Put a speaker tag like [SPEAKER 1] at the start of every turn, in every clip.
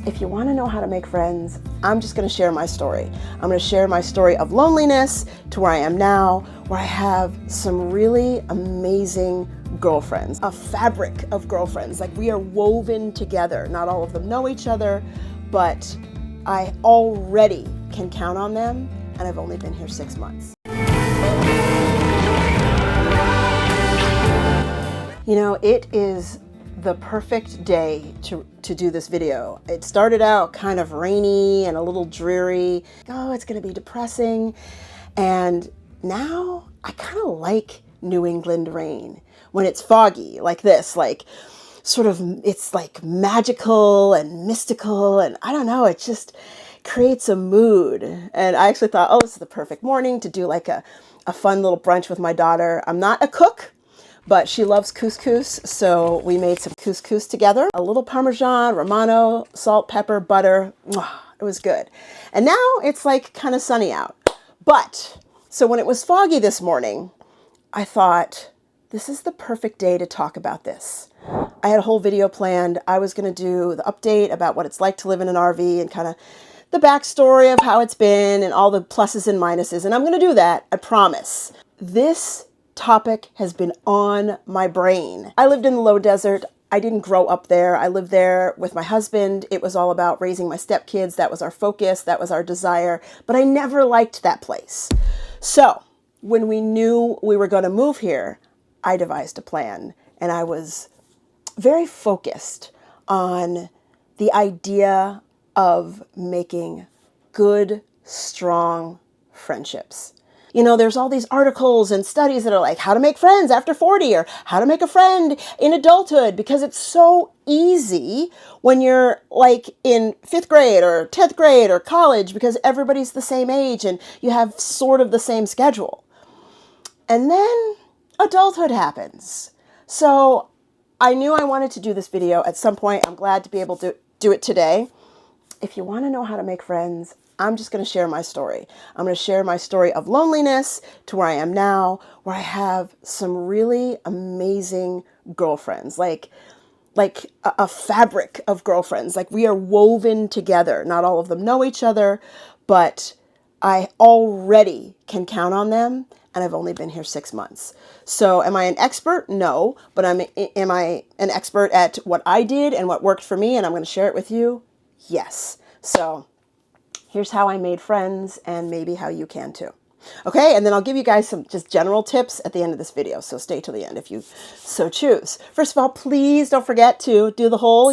[SPEAKER 1] If you want to know how to make friends, I'm just going to share my story. I'm going to share my story of loneliness to where I am now, where I have some really amazing girlfriends, a fabric of girlfriends. Like, we are woven together. Not all of them know each other, but I already can count on them, and I've only been here 6 months. You know, it is the perfect day to do this video. It started out kind of rainy and a little dreary. Oh, it's gonna be depressing. And now I kind of like New England rain when it's foggy like this, like sort of, it's like magical and mystical, and I don't know, it just creates a mood. And I actually thought, oh, this is the perfect morning to do like a fun little brunch with my daughter. I'm not a cook, but she loves couscous, so we made some couscous together. A little Parmesan, Romano, salt, pepper, butter. It was good. And now it's like kind of sunny out. But, so when it was foggy this morning, I thought, this is the perfect day to talk about this. I had a whole video planned. I was going to do the update about what it's like to live in an RV and kind of the backstory of how it's been and all the pluses and minuses. And I'm going to do that, I promise. This topic has been on my brain. I lived in the low desert. I didn't grow up there. I lived there with my husband. It was all about raising my stepkids. That was our focus. That was our desire. But I never liked that place. So when we knew we were going to move here, I devised a plan. And I was very focused on the idea of making good, strong friendships. You know, there's all these articles and studies that are like how to make friends after 40 or how to make a friend in adulthood, because it's so easy when you're like in 5th grade or 10th grade or college, because everybody's the same age and you have sort of the same schedule. And then adulthood happens. So I knew I wanted to do this video at some point. I'm glad to be able to do it today. If you want to know how to make friends, I'm just going to share my story. I'm going to share my story of loneliness to where I am now, where I have some really amazing girlfriends, like a fabric of girlfriends. Like, we are woven together. Not all of them know each other, but I already can count on them, and I've only been here 6 months. So am I an expert? No, but am I an expert at what I did and what worked for me, and I'm going to share it with you? Yes. So here's how I made friends, and maybe how you can too. Okay, and then I'll give you guys some just general tips at the end of this video, so stay till the end if you so choose. First of all, please don't forget to do the whole,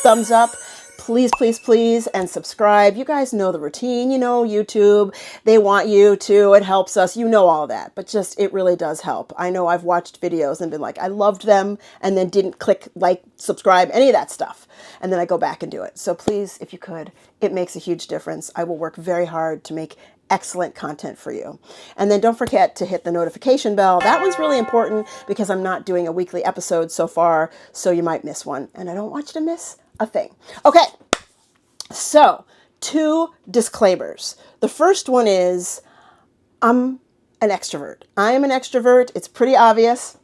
[SPEAKER 1] thumbs up. Please, please, please, and subscribe. You guys know the routine. You know YouTube. They want you to. It helps us. You know all that. But just, it really does help. I know I've watched videos and been like, I loved them, and then didn't click like, subscribe, any of that stuff. And then I go back and do it. So please, if you could, it makes a huge difference. I will work very hard to make excellent content for you. And then don't forget to hit the notification bell. That one's really important because I'm not doing a weekly episode so far, so you might miss one. And I don't want you to miss a thing. Okay, so 2 disclaimers. The first one is I'm an extrovert. I am an extrovert. It's pretty obvious.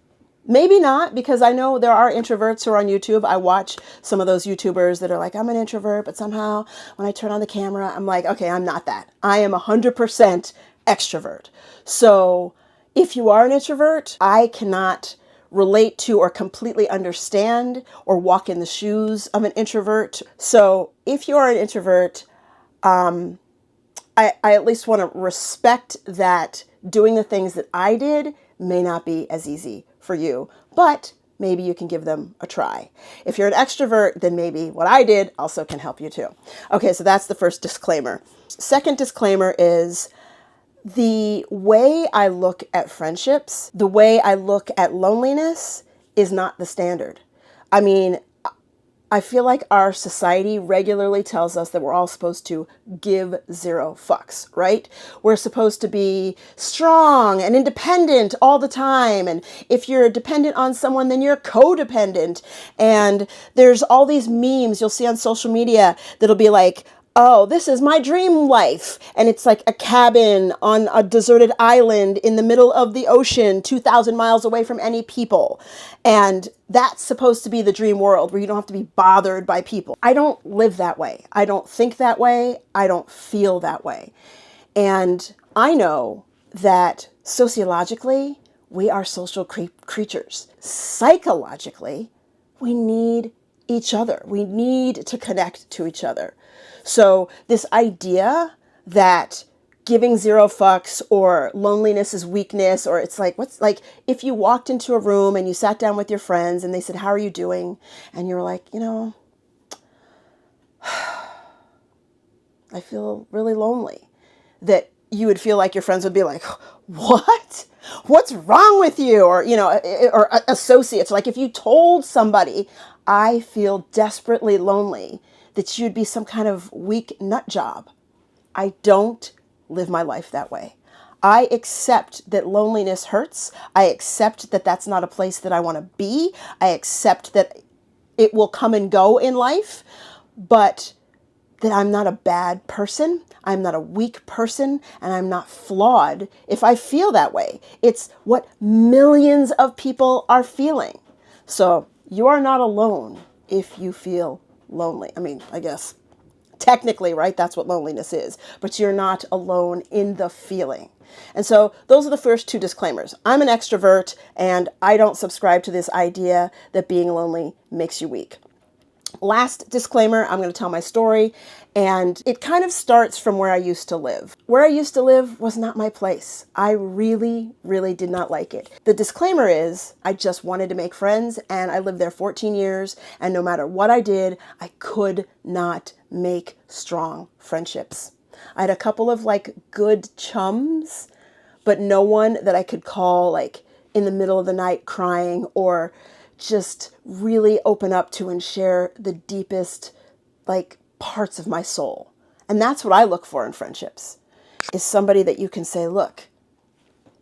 [SPEAKER 1] Maybe not, because I know there are introverts who are on YouTube. I watch some of those YouTubers that are like, I'm an introvert, but somehow when I turn on the camera, I'm like, okay, I'm not that. I am 100% extrovert. So if you are an introvert, I cannot relate to or completely understand or walk in the shoes of an introvert. So if you are an introvert, I at least want to respect that doing the things that I did may not be as easy for you, but maybe you can give them a try. If you're an extrovert, then maybe what I did also can help you too. Okay, so that's the first disclaimer. Second disclaimer is the way I look at friendships, the way I look at loneliness is not the standard. I mean, I feel like our society regularly tells us that we're all supposed to give 0 fucks, right? We're supposed to be strong and independent all the time. And if you're dependent on someone, then you're codependent. And there's all these memes you'll see on social media that'll be like, oh, this is my dream life. And it's like a cabin on a deserted island in the middle of the ocean, 2,000 miles away from any people. And that's supposed to be the dream world where you don't have to be bothered by people. I don't live that way. I don't think that way. I don't feel that way. And I know that sociologically, we are social creatures. Psychologically, we need each other. We need to connect to each other. So this idea that giving zero fucks or loneliness is weakness, or it's like, what's like if you walked into a room and you sat down with your friends and they said, how are you doing? And you're like, I feel really lonely. That you would feel like your friends would be like, what? What's wrong with you? Or, or associates. Like if you told somebody, I feel desperately lonely, that you'd be some kind of weak nut job. I don't live my life that way. I accept that loneliness hurts. I accept that that's not a place that I want to be. I accept that it will come and go in life, but that I'm not a bad person, I'm not a weak person, and I'm not flawed if I feel that way. It's what millions of people are feeling. So you are not alone if you feel lonely. I mean, I guess technically, right? That's what loneliness is. But you're not alone in the feeling. And so those are the first two disclaimers. I'm an extrovert, and I don't subscribe to this idea that being lonely makes you weak. Last disclaimer, I'm going to tell my story, and it kind of starts from where I used to live. Where I used to live was not my place. I really, really did not like it. The disclaimer is I just wanted to make friends, and I lived there 14 years, and no matter what I did, I could not make strong friendships. I had a couple of good chums, but no one that I could call in the middle of the night crying or just really open up to and share the deepest parts of my soul. And that's what I look for in friendships, is somebody that you can say, look,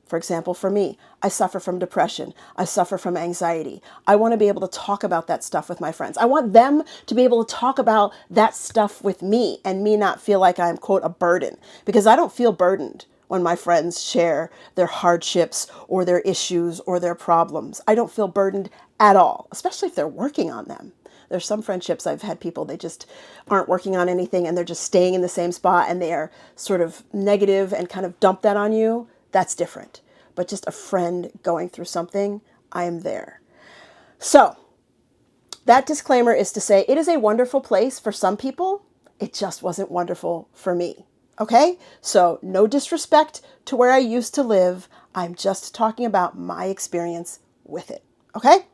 [SPEAKER 1] for example, for me, I suffer from depression. I suffer from anxiety. I want to be able to talk about that stuff with my friends. I want them to be able to talk about that stuff with me and me not feel like I'm, quote, a burden, because I don't feel burdened when my friends share their hardships or their issues or their problems. I don't feel burdened at all, especially if they're working on them. There's some friendships I've had people, they just aren't working on anything and they're just staying in the same spot and they are sort of negative and kind of dump that on you. That's different. But just a friend going through something, I am there. So that disclaimer is to say it is a wonderful place for some people. It just wasn't wonderful for me. Okay? So no disrespect to where I used to live. I'm just talking about my experience with it. Okay?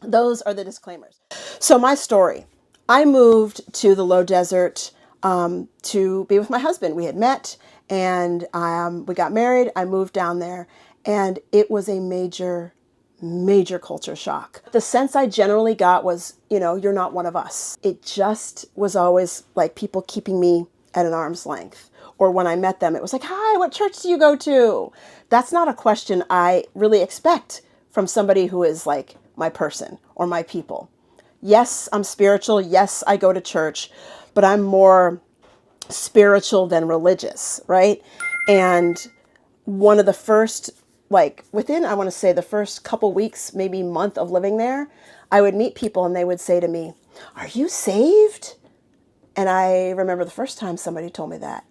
[SPEAKER 1] Those are the disclaimers. So my story. I moved to the low desert to be with my husband. We had met and we got married. I moved down there and it was a major culture shock. The sense I generally got was, you're not one of us. It just was always like people keeping me at an arm's length. Or when I met them, it was like, hi, what church do you go to? That's not a question I really expect from somebody who is like my person or my people. Yes, I'm spiritual. Yes, I go to church, but I'm more spiritual than religious, right? And one of the first, within, I want to say the first couple weeks, maybe month of living there, I would meet people and they would say to me, are you saved? And I remember the first time somebody told me that.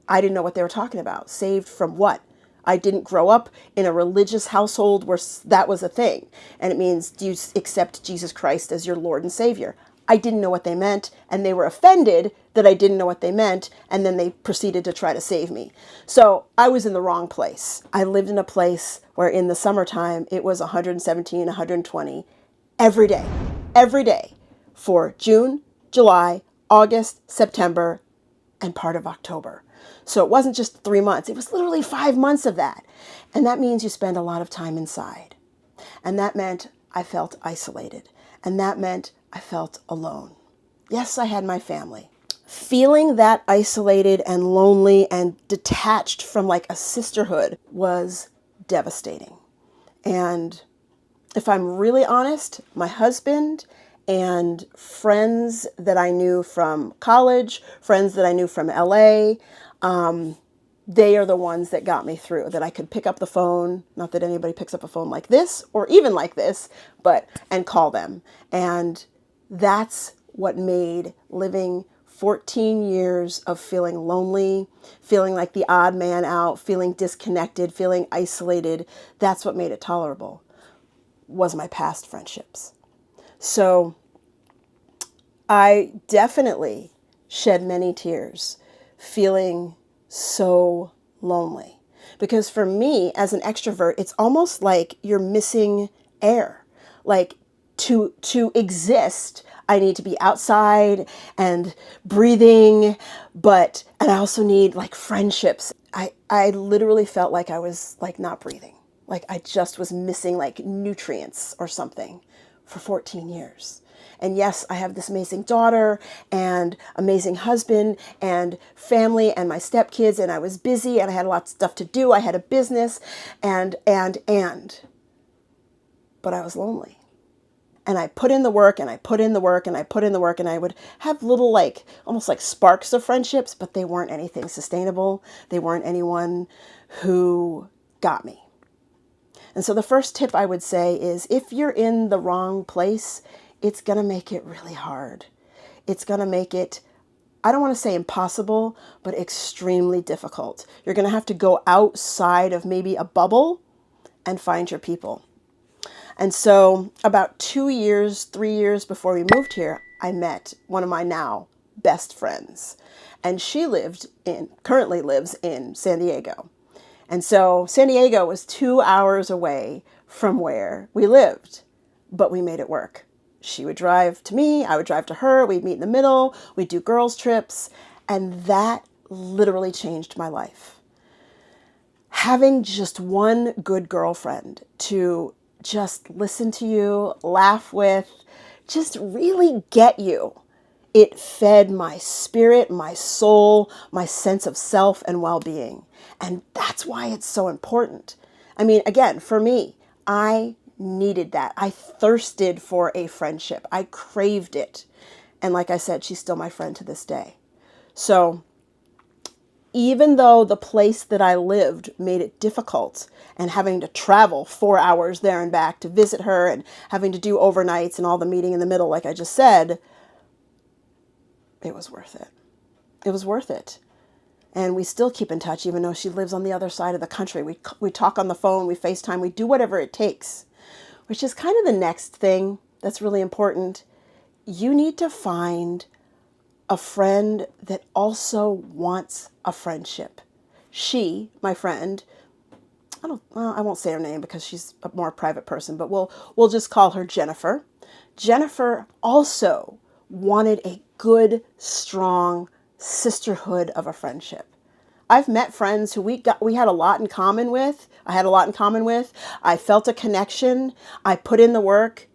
[SPEAKER 1] I didn't know what they were talking about. Saved from what? I didn't grow up in a religious household where that was a thing. And it means, do you accept Jesus Christ as your Lord and Savior? I didn't know what they meant, and they were offended that I didn't know what they meant, and then they proceeded to try to save me. So I was in the wrong place. I lived in a place where in the summertime, it was 117, 120 every day for June, July, August, September, and part of October. So it wasn't just 3 months. It was literally 5 months of that. And that means you spend a lot of time inside. And that meant I felt isolated. And that meant I felt alone. Yes, I had my family. Feeling that isolated and lonely and detached from a sisterhood was devastating. And if I'm really honest, my husband And friends that I knew from college, friends that I knew from LA, they are the ones that got me through, that I could pick up the phone, not that anybody picks up a phone like this or even like this, and call them. And that's what made living 14 years of feeling lonely, feeling like the odd man out, feeling disconnected, feeling isolated, that's what made it tolerable, was my past friendships. So I definitely shed many tears feeling so lonely. Because for me, as an extrovert, it's almost like you're missing air. Like to exist, I need to be outside and breathing, and I also need like friendships. I literally felt like I was like not breathing. Like I just was missing like nutrients or something for 14 years. And yes, I have this amazing daughter and amazing husband and family and my stepkids, and I was busy and I had lots of stuff to do. I had a business but I was lonely. And I put in the work and I put in the work and I put in the work, and I would have little like almost like sparks of friendships, but they weren't anything sustainable. They weren't anyone who got me. And so the first tip I would say is, if you're in the wrong place, it's going to make it really hard. It's going to make it, I don't want to say impossible, but extremely difficult. You're going to have to go outside of maybe a bubble and find your people. And so about 2 years, 3 years before we moved here, I met one of my now best friends. And she currently lives in San Diego. And so San Diego was 2 hours away from where we lived, but we made it work. She would drive to me, I would drive to her, we'd meet in the middle, we'd do girls' trips, and that literally changed my life. Having just one good girlfriend to just listen to you, laugh with, just really get you. It fed my spirit, my soul, my sense of self and well-being. And that's why it's so important. I mean, again, for me, I needed that. I thirsted for a friendship. I craved it. And like I said, she's still my friend to this day. So even though the place that I lived made it difficult, and having to travel 4 hours there and back to visit her and having to do overnights and all the meeting in the middle, like I just said, it was worth it. It was worth it. And we still keep in touch, even though she lives on the other side of the country. We talk on the phone, we FaceTime, we do whatever it takes, which is kind of the next thing that's really important. You need to find a friend that also wants a friendship. She, my friend, I won't say her name because she's a more private person, but we'll just call her Jennifer. Jennifer also wanted a good, strong sisterhood of a friendship. I've met friends who we had a lot in common with. I had a lot in common with. I felt a connection. I put in the work,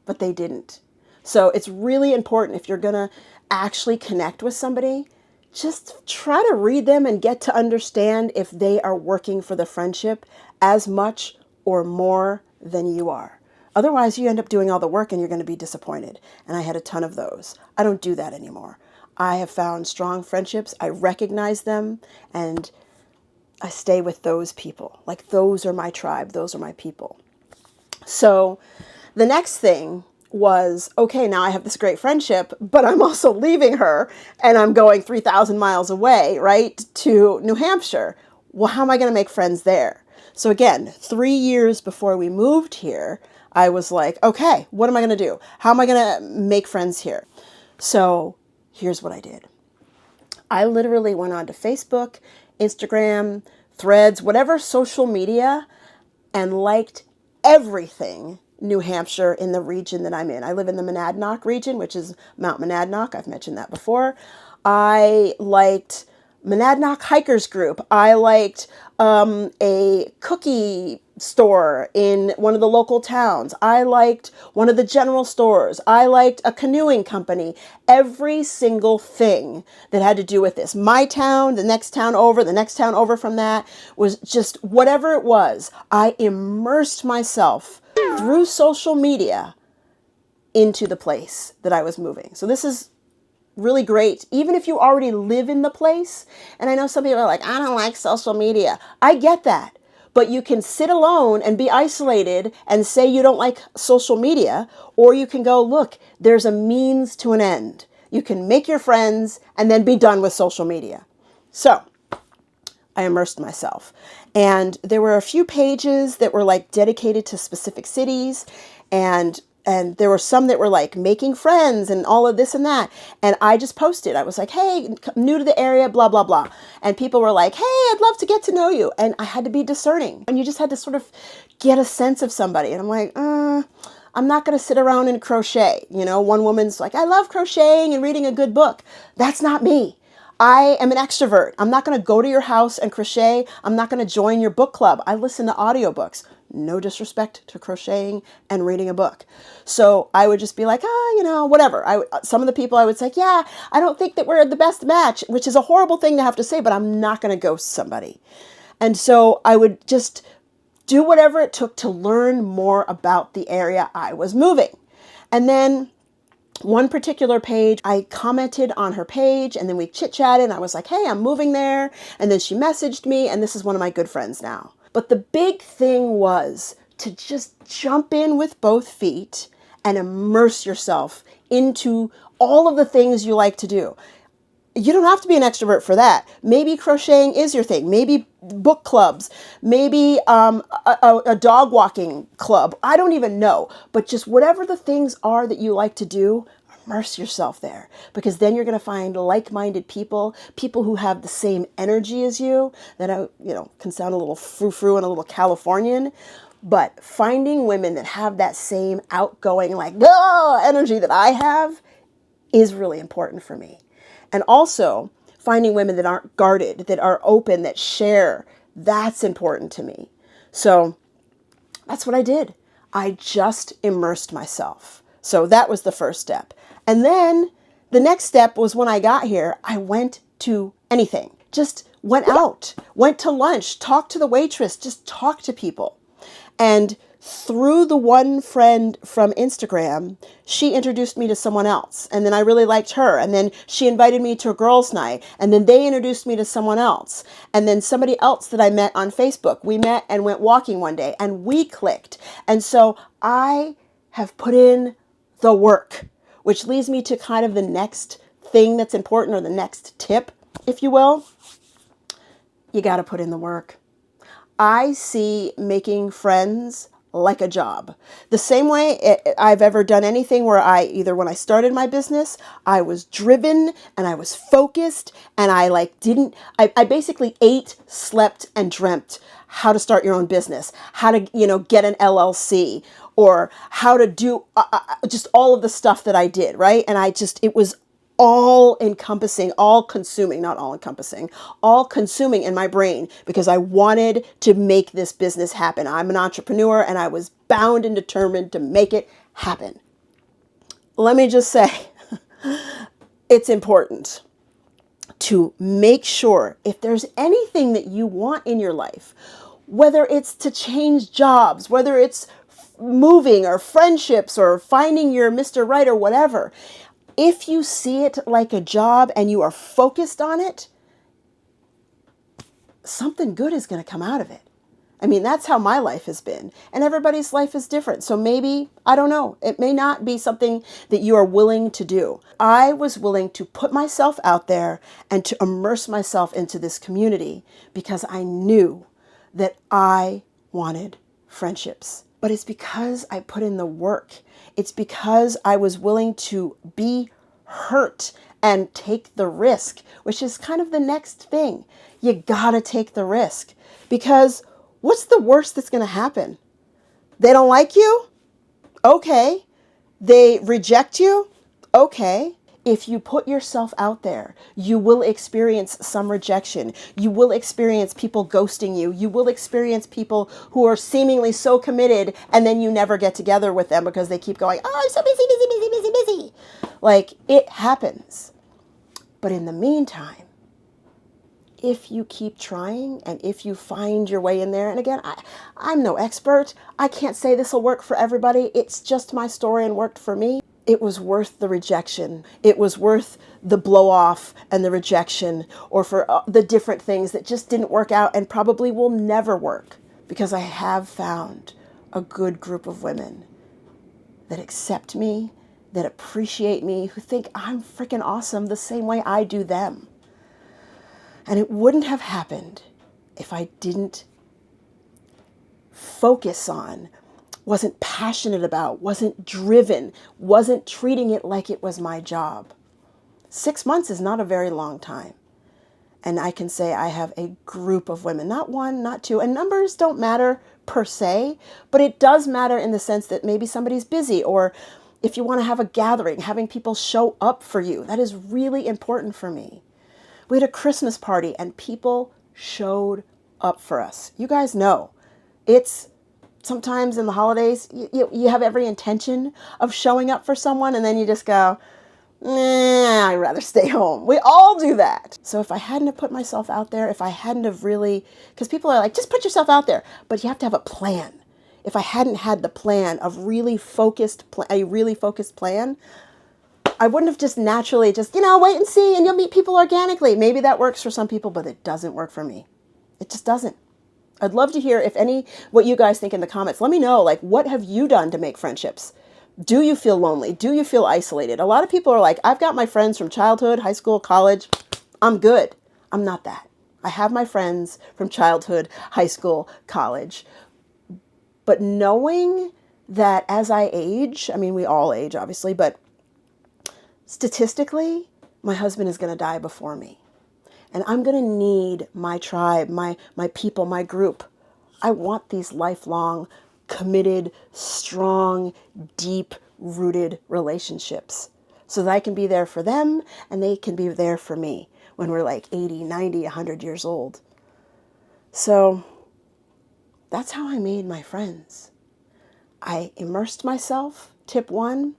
[SPEAKER 1] but they didn't. So it's really important, if you're going to actually connect with somebody, just try to read them and get to understand if they are working for the friendship as much or more than you are. Otherwise, you end up doing all the work and you're going to be disappointed. And I had a ton of those. I don't do that anymore. I have found strong friendships. I recognize them and I stay with those people. Like, those are my tribe. Those are my people. So the next thing was, okay, now I have this great friendship, but I'm also leaving her and I'm going 3,000 miles away, right, to New Hampshire. Well, how am I going to make friends there? So again, 3 years before we moved here, I was like, okay, what am I going to do? How am I going to make friends here? So here's what I did. I literally went on to Facebook, Instagram, Threads, whatever social media, and liked everything New Hampshire in the region that I'm in. I live in the Monadnock region, which is Mount Monadnock. I've mentioned that before. I liked Monadnock Hikers Group. I liked a cookie store in one of the local towns. I liked one of the general stores. I liked a canoeing company. Every single thing that had to do with this. My town, the next town over from that, was just whatever it was. I immersed myself through social media into the place that I was moving. So this is really great, even if you already live in the place. And I know some people are like, I don't like social media. I get that. But you can sit alone and be isolated and say you don't like social media, or you can go, look, there's a means to an end. You can make your friends and then be done with social media. So I immersed myself. And there were a few pages that were like dedicated to specific cities, and there were some that were like making friends and all of this and that. And I just posted. I was like, hey, new to the area, blah, blah, blah. And people were like, hey, I'd love to get to know you. And I had to be discerning. And you just had to sort of get a sense of somebody. And I'm like, I'm not going to sit around and crochet. You know, one woman's like, I love crocheting and reading a good book. That's not me. I am an extrovert. I'm not going to go to your house and crochet. I'm not going to join your book club. I listen to audiobooks. No disrespect to crocheting and reading a book. So I would just be like, whatever. Some of the people I would say, yeah, I don't think that we're the best match, which is a horrible thing to have to say, but I'm not going to ghost somebody. And so I would just do whatever it took to learn more about the area I was moving. And then one particular page, I commented on her page, and then we chit-chatted, and I was like, hey, I'm moving there. And then she messaged me, and this is one of my good friends now. But the big thing was to just jump in with both feet and immerse yourself into all of the things you like to do. You don't have to be an extrovert for that. Maybe crocheting is your thing. Maybe book clubs. Maybe a dog walking club. I don't even know. But just whatever the things are that you like to do, immerse yourself there. Because then you're going to find like-minded people, people who have the same energy as you. That can sound a little frou-frou and a little Californian. But finding women that have that same outgoing, like, energy that I have is really important for me. And also finding women that aren't guarded, that are open, that share, that's important to me. So that's what I did. I just immersed myself. So that was the first step. And then the next step was when I got here, I went to anything. Just went out, went to lunch, talked to the waitress, just talked to people. And through the one friend from Instagram, she introduced me to someone else. And then I really liked her. And then she invited me to a girls' night. And then they introduced me to someone else. And then somebody else that I met on Facebook. We met and went walking one day and we clicked. And so I have put in the work, which leads me to kind of the next thing that's important, or the next tip, if you will. You got to put in the work. I see making friends like a job. The same way I've ever done anything where when I started my business, I was driven and I was focused, and I basically ate, slept, and dreamt how to start your own business, how to, get an LLC, or how to do just all of the stuff that I did, right? And it was all encompassing, all consuming, not all encompassing, all consuming in my brain, because I wanted to make this business happen. I'm an entrepreneur and I was bound and determined to make it happen. Let me just say, it's important to make sure, if there's anything that you want in your life, whether it's to change jobs, whether it's moving or friendships or finding your Mr. Right or whatever, if you see it like a job and you are focused on it, something good is going to come out of it. I mean, that's how my life has been. And everybody's life is different. So maybe, I don't know, it may not be something that you are willing to do. I was willing to put myself out there and to immerse myself into this community because I knew that I wanted friendships. But it's because I put in the work. It's because I was willing to be hurt and take the risk, which is kind of the next thing. You gotta take the risk, because what's the worst that's gonna happen? They don't like you? Okay. They reject you? Okay. If you put yourself out there, you will experience some rejection. You will experience people ghosting you. You will experience people who are seemingly so committed, and then you never get together with them because they keep going, oh, I'm so busy, busy, busy, busy, busy. Like, it happens. But in the meantime, if you keep trying and if you find your way in there, and again, I'm no expert. I can't say this will work for everybody. It's just my story and worked for me. it was worth the rejection. It was worth the blow off and the rejection, or for the different things that just didn't work out and probably will never work, because I have found a good group of women that accept me, that appreciate me, who think I'm freaking awesome the same way I do them. And it wouldn't have happened if I didn't focus on, wasn't passionate about, wasn't driven, wasn't treating it like it was my job. 6 months is not a very long time. And I can say I have a group of women, not one, not two, and numbers don't matter per se, but it does matter in the sense that maybe somebody's busy, or if you want to have a gathering, having people show up for you. That is really important for me. We had a Christmas party and people showed up for us. You guys know, it's sometimes in the holidays, you have every intention of showing up for someone, and then you just go, nah, I'd rather stay home. We all do that. So if I hadn't have put myself out there, if I hadn't have really, because people are like, just put yourself out there, but you have to have a plan. If I hadn't had the plan of a really focused plan, I wouldn't have just naturally just, wait and see, and you'll meet people organically. Maybe that works for some people, but it doesn't work for me. It just doesn't. I'd love to hear what you guys think in the comments. Let me know, like, what have you done to make friendships? Do you feel lonely? Do you feel isolated? A lot of people are like, I've got my friends from childhood, high school, college. I'm good. I'm not that. I have my friends from childhood, high school, college. But knowing that as I age, I mean, we all age, obviously, but statistically, my husband is going to die before me. And I'm going to need my tribe, my people, my group. I want these lifelong, committed, strong, deep-rooted relationships so that I can be there for them and they can be there for me when we're like 80, 90, 100 years old. So that's how I made my friends. I immersed myself. Tip 1,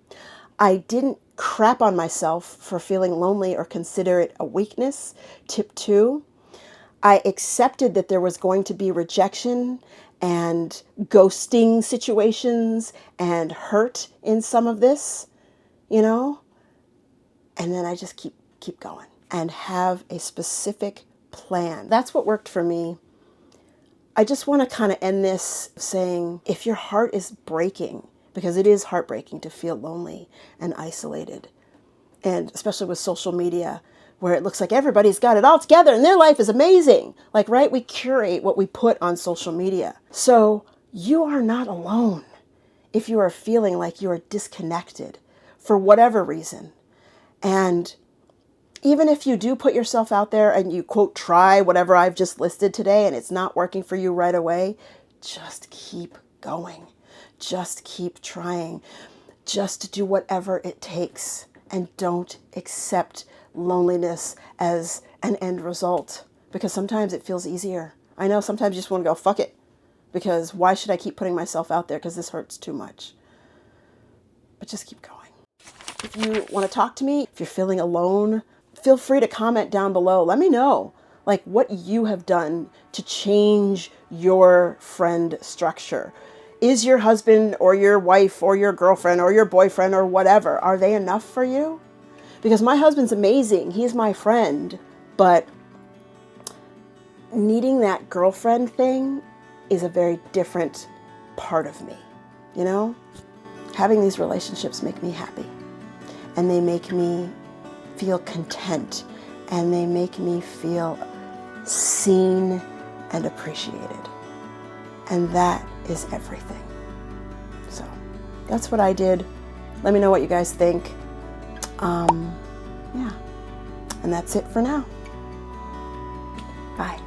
[SPEAKER 1] I didn't crap on myself for feeling lonely or consider it a weakness. Tip 2, I accepted that there was going to be rejection and ghosting situations and hurt in some of this, and then I just keep going and have a specific plan. That's what worked for me. I just want to kind of end this saying, if your heart is breaking, because it is heartbreaking to feel lonely and isolated, and especially with social media, where it looks like everybody's got it all together and their life is amazing. Like, right? We curate what we put on social media. So you are not alone if you are feeling like you are disconnected for whatever reason. And even if you do put yourself out there and you, quote, try whatever I've just listed today and it's not working for you right away, just keep going. Just keep trying. Just do whatever it takes. And don't accept loneliness as an end result, because sometimes it feels easier. I know sometimes you just want to go, fuck it, because why should I keep putting myself out there, because this hurts too much. But just keep going. If you want to talk to me, if you're feeling alone, feel free to comment down below. Let me know like what you have done to change your friend structure. Is your husband or your wife or your girlfriend or your boyfriend or whatever, are they enough for you? Because my husband's amazing. He's my friend. But needing that girlfriend thing is a very different part of me. Having these relationships make me happy. And they make me feel content. And they make me feel seen and appreciated. And that is everything. So that's what I did. Let me know what you guys think. Yeah. And that's it for now. Bye.